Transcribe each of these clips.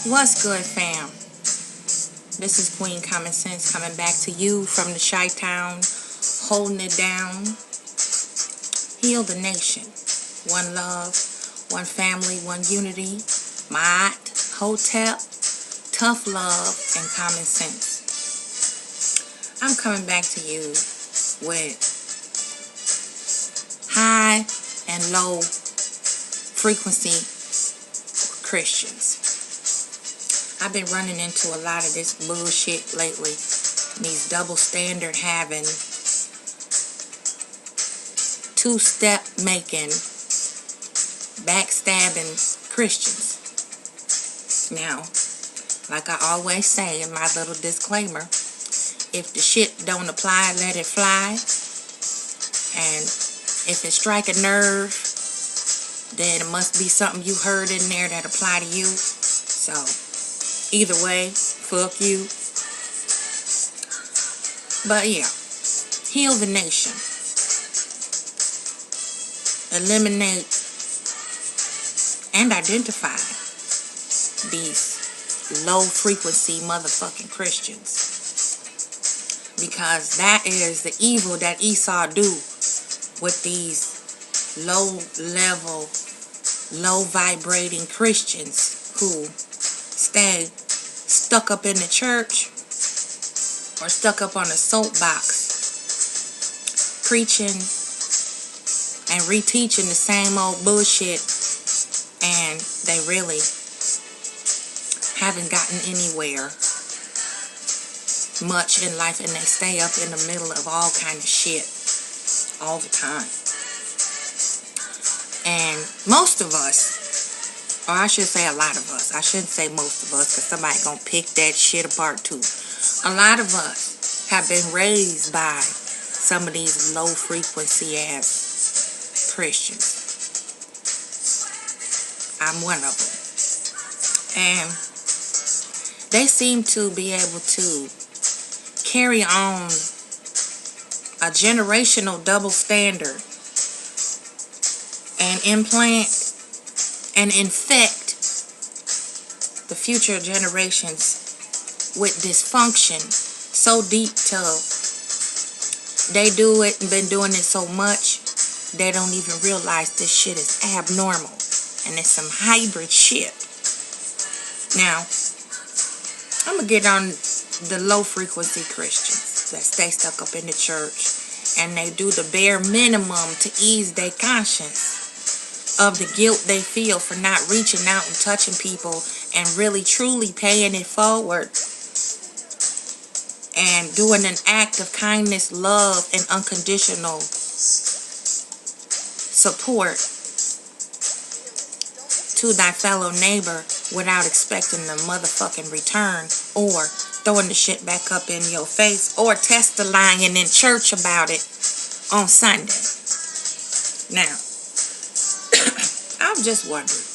What's good, fam? This is Queen Common Sense coming back to you from the Chi-Town, holding it down. Heal the nation. One love, one family, one unity. Ma'at, Hotep, tough love, and common sense. I'm coming back to you with high and low frequency Christians. I've been running into a lot of this bullshit lately. These double standard having, two-step making, backstabbing Christians. Now, like I always say in my little disclaimer, if the shit don't apply, let it fly. And if it strike a nerve, then it must be something you heard in there that apply to you. So, either way, fuck you. But yeah, heal the nation. Eliminate and identify these low frequency motherfucking Christians. Because that is the evil that Esau do with these low level, low vibrating Christians who stay stuck up in the church or stuck up on a soapbox preaching and reteaching the same old bullshit, and they really haven't gotten anywhere much in life, and they stay up in the middle of all kind of shit all the time. And most of us, or I should say a lot of us, I shouldn't say most of us because somebody gonna pick that shit apart too. A lot of us have been raised by some of these low frequency ass Christians. I'm one of them. And they seem to be able to carry on a generational double standard and implant and infect the future generations with dysfunction so deep till they do it and been doing it so much they don't even realize this shit is abnormal and it's some hybrid shit. Now, I'm gonna get on the low frequency Christians that stay stuck up in the church and they do the bare minimum to ease their conscience of the guilt they feel for not reaching out and touching people and really truly paying it forward and doing an act of kindness, love, and unconditional support to thy fellow neighbor without expecting the motherfucking return or throwing the shit back up in your face or testifying in church about it on Sunday. Now, I'm just wondering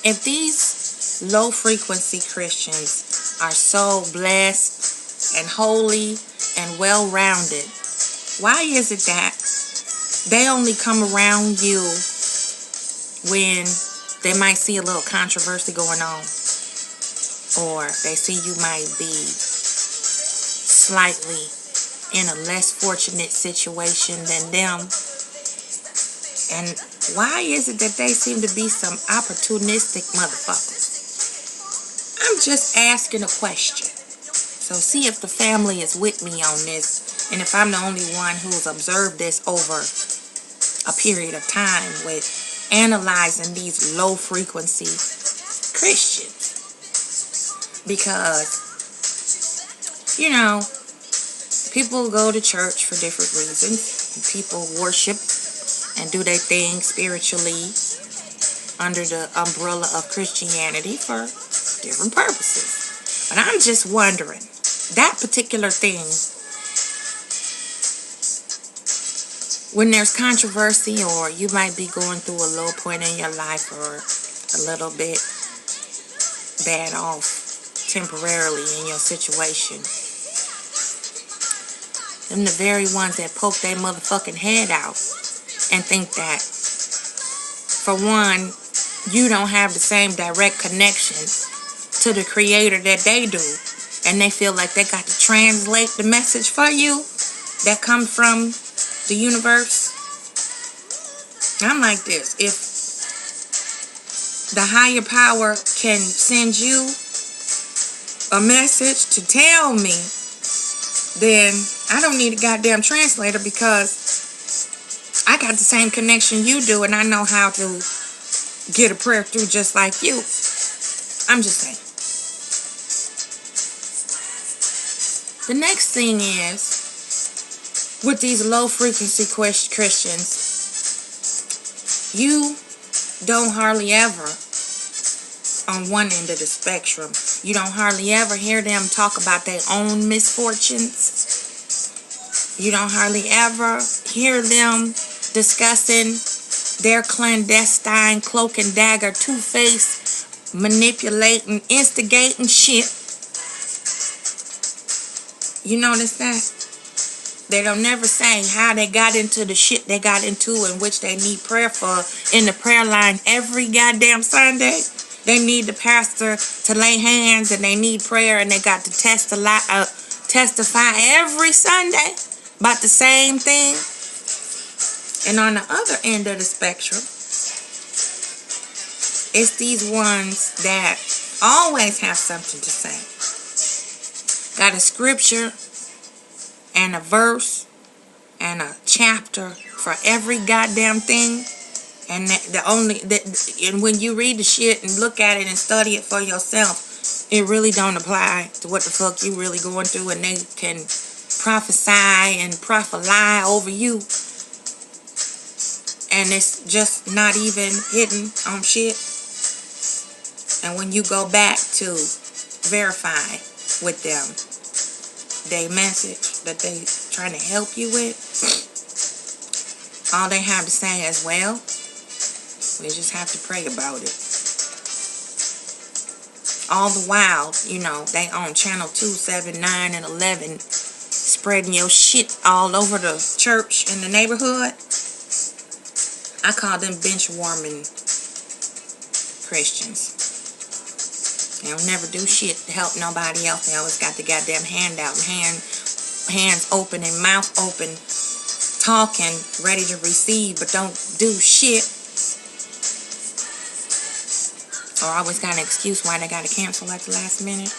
if these low frequency Christians are so blessed and holy and well rounded, why is it that they only come around you when they might see a little controversy going on, or they see you might be slightly in a less fortunate situation than them? And why is it that they seem to be some opportunistic motherfuckers? I'm just asking a question. So see if the family is with me on this, and if I'm the only one who's observed this over a period of time with analyzing these low frequency Christians. Because, you know, people go to church for different reasons. People worship and do their thing spiritually under the umbrella of Christianity for different purposes. But I'm just wondering, that particular thing, when there's controversy or you might be going through a low point in your life or a little bit bad off temporarily in your situation, them the very ones that poke their motherfucking head out and think that, for one, you don't have the same direct connection to the creator that they do, and they feel like they got to translate the message for you that comes from the universe. I'm like this. If the higher power can send you a message to tell me, then I don't need a goddamn translator, because I got the same connection you do, and I know how to get a prayer through just like you. I'm just saying. The next thing is, with these low frequency Christians, you don't hardly ever, on one end of the spectrum, you don't hardly ever hear them talk about their own misfortunes. You don't hardly ever hear them discussing their clandestine, cloak and dagger, two-faced, manipulating, instigating shit. You notice that? They don't never say how they got into the shit they got into, in which they need prayer for in the prayer line every goddamn Sunday. They need the pastor to lay hands, and they need prayer, and they got to testify every Sunday about the same thing. And on the other end of the spectrum, it's these ones that always have something to say. Got a scripture and a verse and a chapter for every goddamn thing. And and when you read the shit and look at it and study it for yourself, it really don't apply to what the fuck you really going through, and they can prophesy and prophesy over you, and it's just not even hitting on shit. And when you go back to verify with them their message that they trying to help you with, all they have to say is, well, we just have to pray about it. All the while, they on channel 2, 7, 9, and 11 spreading your shit all over the church and the neighborhood. I call them bench warming Christians. They don't never do shit to help nobody else. They always got the goddamn hand out and hands open and mouth open, talking, ready to receive, but don't do shit. Or always got an excuse why they got to cancel at the last minute.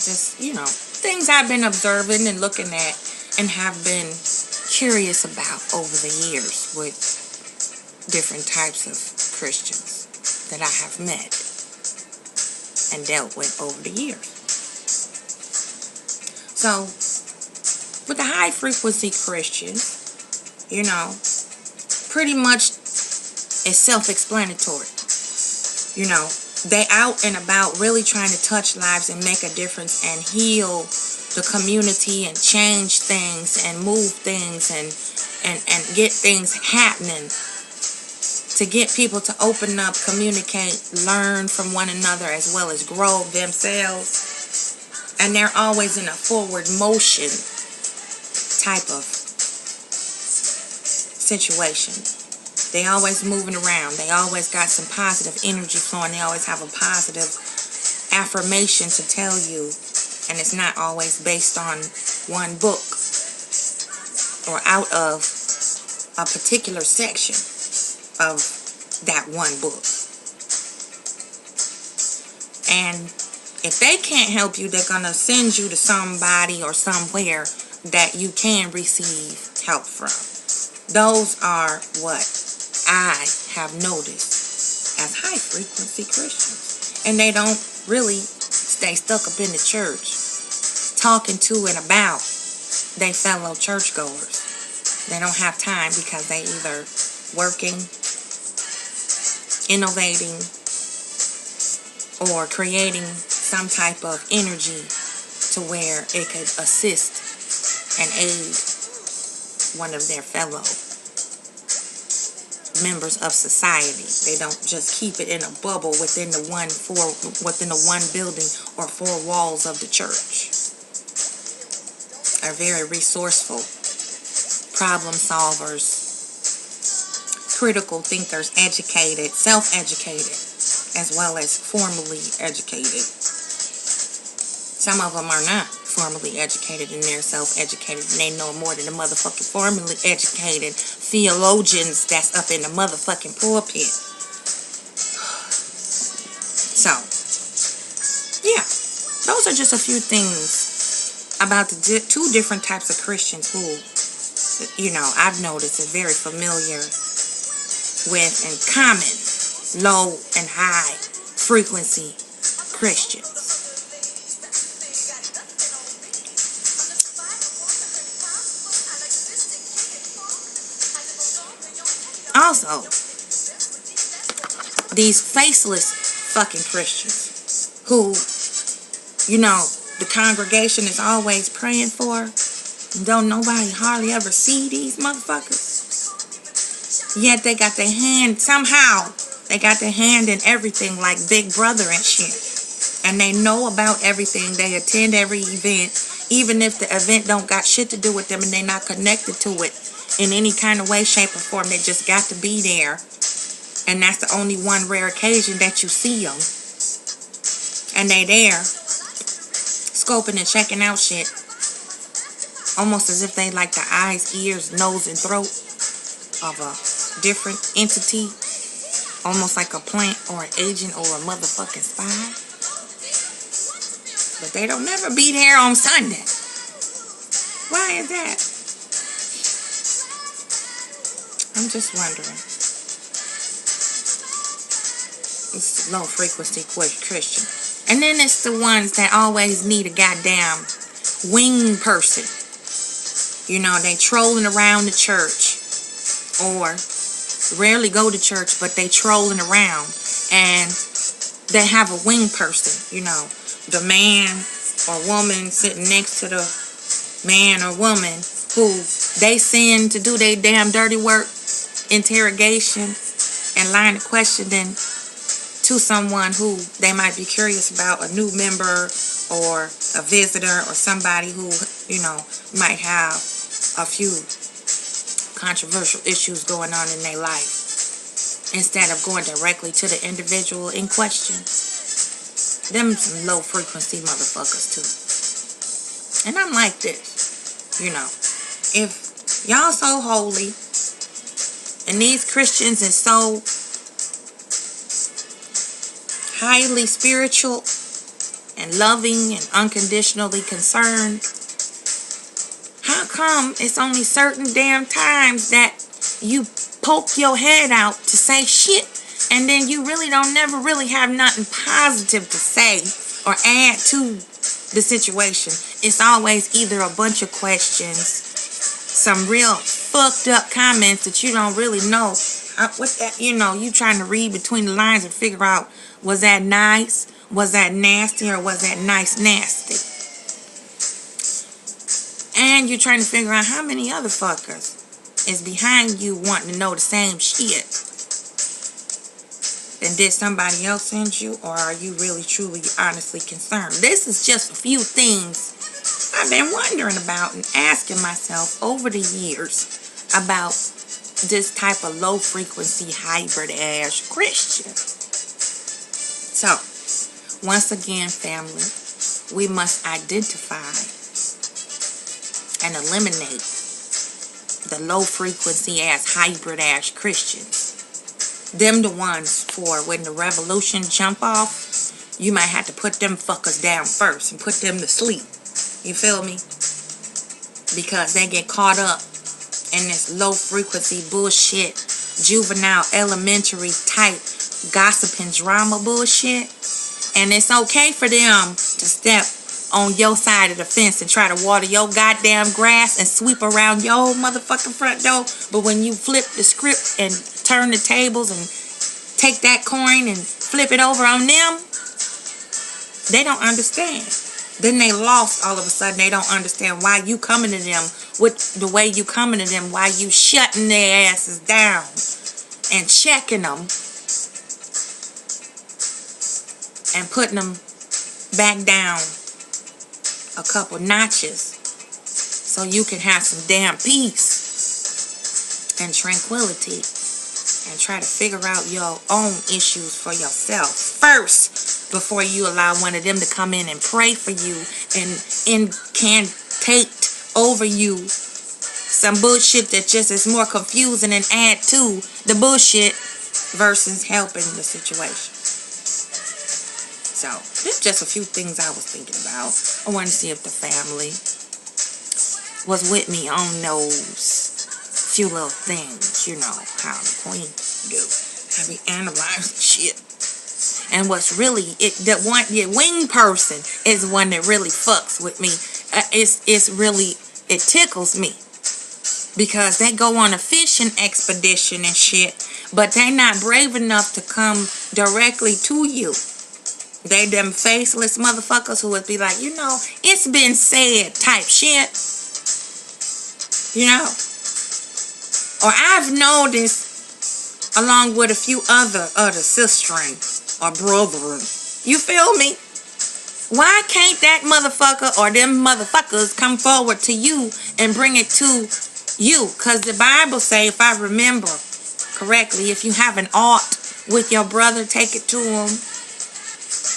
Just, things I've been observing and looking at and have been curious about over the years with different types of Christians that I have met and dealt with over the years. So, with the high frequency Christians, pretty much it's self-explanatory. They out and about really trying to touch lives and make a difference and heal the community and change things and move things and get things happening, to get people to open up, communicate, learn from one another, as well as grow themselves. And they're always in a forward motion type of situation. They always moving around. They always got some positive energy flowing. They always have a positive affirmation to tell you. And it's not always based on one book or out of a particular section of that one book. And if they can't help you, they're going to send you to somebody or somewhere that you can receive help from. Those are what I have noticed as high frequency Christians. And they don't really stay stuck up in the church talking to and about their fellow churchgoers. They don't have time because they either working, innovating, or creating some type of energy to where it could assist and aid one of their fellow members of society. They don't just keep it in a bubble within the one building or 4 walls of the church. Are very resourceful, problem solvers, critical thinkers, educated, self-educated. as well as formally educated. Some of them are not formally educated and they're self-educated and they know more than the motherfucking formally educated theologians that's up in the motherfucking pulpit. So, yeah, those are just a few things about the two different types of Christians who, I've noticed are very familiar with and common low and high frequency Christians. Also, these faceless fucking Christians who, the congregation is always praying for, and don't nobody hardly ever see these motherfuckers. Yet they got their hand, somehow, they got their hand in everything like Big Brother and shit. And they know about everything. They attend every event, even if the event don't got shit to do with them and they not connected to it in any kind of way, shape, or form. They just got to be there. And that's the only one rare occasion that you see them. And they there, scoping and checking out shit. Almost as if they like the eyes, ears, nose, and throat of a different entity. Almost like a plant or an agent or a motherfucking spy. But they don't never be there on Sunday. Why is that? I'm just wondering. It's low frequency Christian. And then it's the ones that always need a goddamn wing person. They trolling around the church. Or rarely go to church, but they trolling around. And they have a wing person, the man or woman sitting next to the man or woman who they send to do their damn dirty work, interrogation, and line of questioning to someone who they might be curious about, a new member or a visitor or somebody who, might have a few controversial issues going on in their life, instead of going directly to the individual in question. Them some low frequency motherfuckers too. And I'm like this, if y'all so holy and these Christians is so highly spiritual and loving and unconditionally concerned, how come it's only certain damn times that you poke your head out to say shit and then you really don't never really have nothing positive to say or add to the situation? It's always either a bunch of questions, some real fucked up comments that you don't really know what that, you trying to read between the lines and figure out, was that nice, was that nasty, or was that nice nasty? And you're trying to figure out how many other fuckers is behind you wanting to know the same shit. Then did somebody else send you, or are you really, truly, honestly concerned? This is just a few things I've been wondering about and asking myself over the years about this type of low frequency hybrid ass Christian. So, once again, family, we must identify and eliminate the low frequency ass hybrid ass Christians. Them the ones for when the revolution jump off, you might have to put them fuckers down first and put them to sleep. You feel me? Because they get caught up in this low frequency bullshit, juvenile elementary type gossip and drama bullshit. And it's okay for them to step on your side of the fence and try to water your goddamn grass and sweep around your motherfucking front door. But when you flip the script and turn the tables and take that coin and flip it over on them, they don't understand. Then they lost all of a sudden. They don't understand why you coming to them with the way you coming to them, why you shutting their asses down and checking them and putting them back down a couple notches so you can have some damn peace and tranquility and try to figure out your own issues for yourself first before you allow one of them to come in and pray for you and incantate over you some bullshit that just is more confusing and add to the bullshit versus helping the situation. So, there's just a few things I was thinking about. I want to see if the family was with me on those few little things, you know, how the queen do. I be analyzing shit. And what's really, the wing person is one that really fucks with me. It's really, it tickles me. Because they go on a fishing expedition and shit, but they not brave enough to come directly to you. They them faceless motherfuckers who would be like, you know, it's been said type shit. You know? Or I've noticed, along with a few other sistering or brethren. You feel me? Why can't that motherfucker or them motherfuckers come forward to you and bring it to you? Because the Bible say, if I remember correctly, if you have an ought with your brother, take it to him.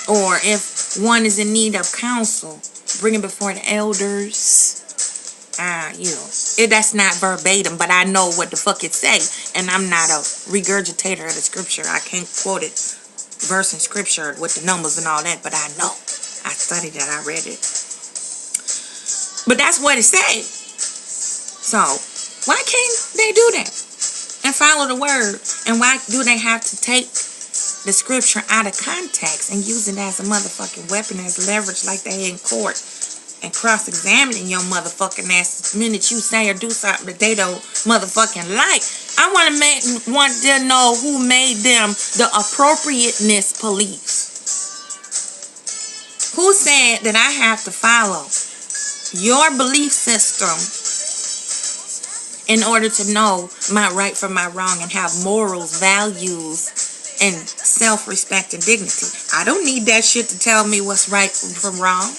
Or if one is in need of counsel, bring it before the elders. You know, that's not verbatim, but I know what the fuck it say. And I'm not a regurgitator of the scripture. I can't quote it verse in scripture with the numbers and all that, but I know. I studied that. I read it. But that's what it say. So, why can't they do that and follow the word? And why do they have to take the scripture out of context and use it as a motherfucking weapon, as leverage like they in court and cross-examining your motherfucking ass the minute you say or do something that they don't motherfucking like? I want to know who made them the appropriateness police. Who said that I have to follow your belief system in order to know my right from my wrong and have morals, values, and self-respect and dignity? I don't need that shit to tell me what's right from wrong.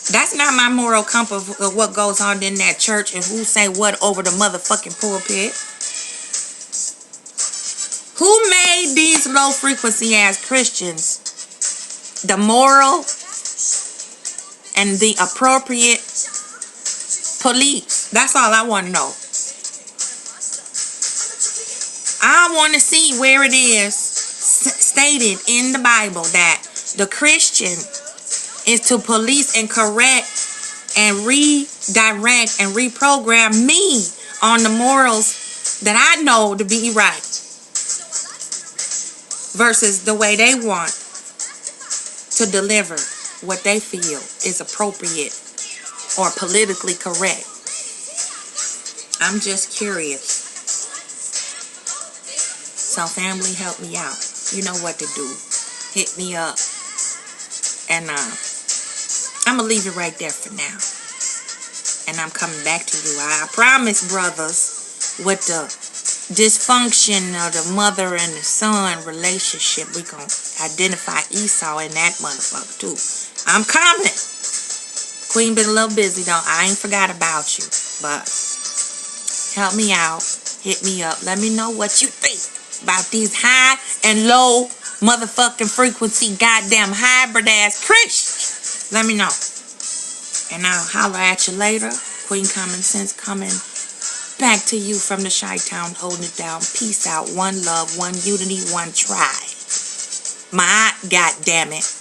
That's not my moral compass of what goes on in that church and who say what over the motherfucking pulpit. Who made these low-frequency ass Christians the moral and the appropriate police? That's all I want to know. I want to see where it is stated in the Bible that the Christian is to police and correct and redirect and reprogram me on the morals that I know to be right versus the way they want to deliver what they feel is appropriate or politically correct. I'm just curious. So family, help me out. You know what to do. Hit me up. And I'm going to leave it right there for now. And I'm coming back to you. I promise, brothers, with the dysfunction of the mother and the son relationship, we going to identify Esau in that motherfucker too. I'm coming. Queen been a little busy though. I ain't forgot about you. But help me out. Hit me up. Let me know what you think about these high and low motherfucking frequency goddamn hybrid ass Christians. Let me know. And I'll holler at you later. Queen Common Sense coming back to you from the Chi-Town, holding it down. Peace out. One love, one unity, one tribe. My goddamn it.